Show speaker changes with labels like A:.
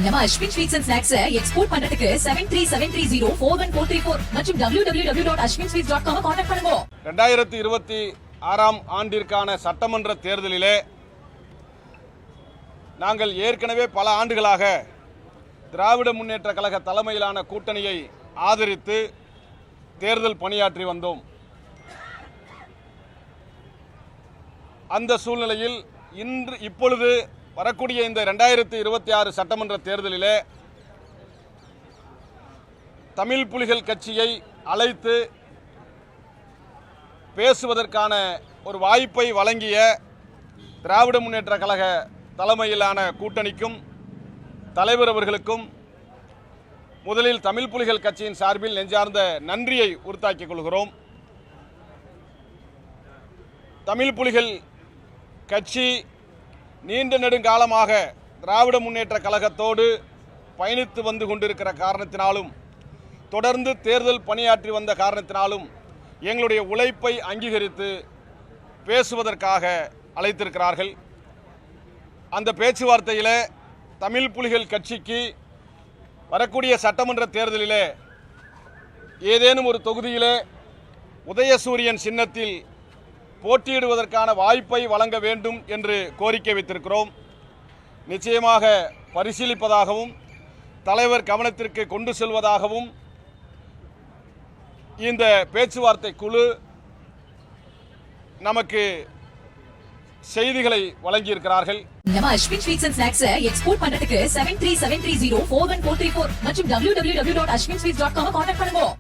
A: நம்ம Ashwin sweets and snacks export பண்றதுக்கு 7373041434 மற்றும் www.ashwinsweets.com கான்டாக்ட் பண்ணுங்க.
B: 2026 ஆண்டிற்கான சட்டமன்ற தேர்தலிலே நாங்கள் ஏற்கனவே பல ஆண்டுகளாக திராவிட முன்னேற்ற கழக தலைமையிலான கூட்டணியை ஆதரித்து தேர்தல் பணியாற்றி வந்தோம். அந்த சூழ்நிலையில் இப்பொழுது வரக்கூடிய இந்த 2026 சட்டமன்ற தேர்தலிலே தமிழ் புலிகள் கட்சியை அழைத்து பேசுவதற்கான ஒரு வாய்ப்பை வழங்கிய திராவிட முன்னேற்ற கழக தலைமையிலான கூட்டணிக்கும் தலைவர் அவர்களுக்கும் முதலில் தமிழ் புலிகள் கட்சியின் சார்பில் நெஞ்சார்ந்த நன்றியை உறுத்தாக்கிக் கொள்கிறோம். தமிழ் புலிகள் கட்சி நீண்ட நெடுங்காலமாக திராவிட முன்னேற்ற கழகத்தோடு பயணித்து வந்து கொண்டிருக்கிற காரணத்தினாலும் தொடர்ந்து தேர்தல் பணியாற்றி வந்த காரணத்தினாலும் எங்களுடைய உழைப்பை அங்கீகரித்து பேசுவதற்காக அழைத்திருக்கிறார்கள். அந்த பேச்சுவார்த்தையில் தமிழ் புலிகள் கட்சிக்கு வரக்கூடிய சட்டமன்ற தேர்தலிலே ஏதேனும் ஒரு தொகுதியிலே உதயசூரியன் சின்னத்தில் போட்டியிடுவதற்கான வாய்ப்பை வழங்க வேண்டும் என்று கோரிக்கை வைத்திருக்கிறோம். நிச்சயமாக பரிசீலிப்பதாகவும் தலைவர் கவனத்திற்கு கொண்டு செல்வதாகவும் இந்த பேச்சுவார்த்தை குழு நமக்கு செய்திகளை வழங்கியிருக்கிறார்கள்.
A: நம்ம Ashwin sweets and snacks export பண்றதுக்கு 7373041434 மற்றும் www.ashwinsweets.com கான்டாக்ட் பண்ணுங்க.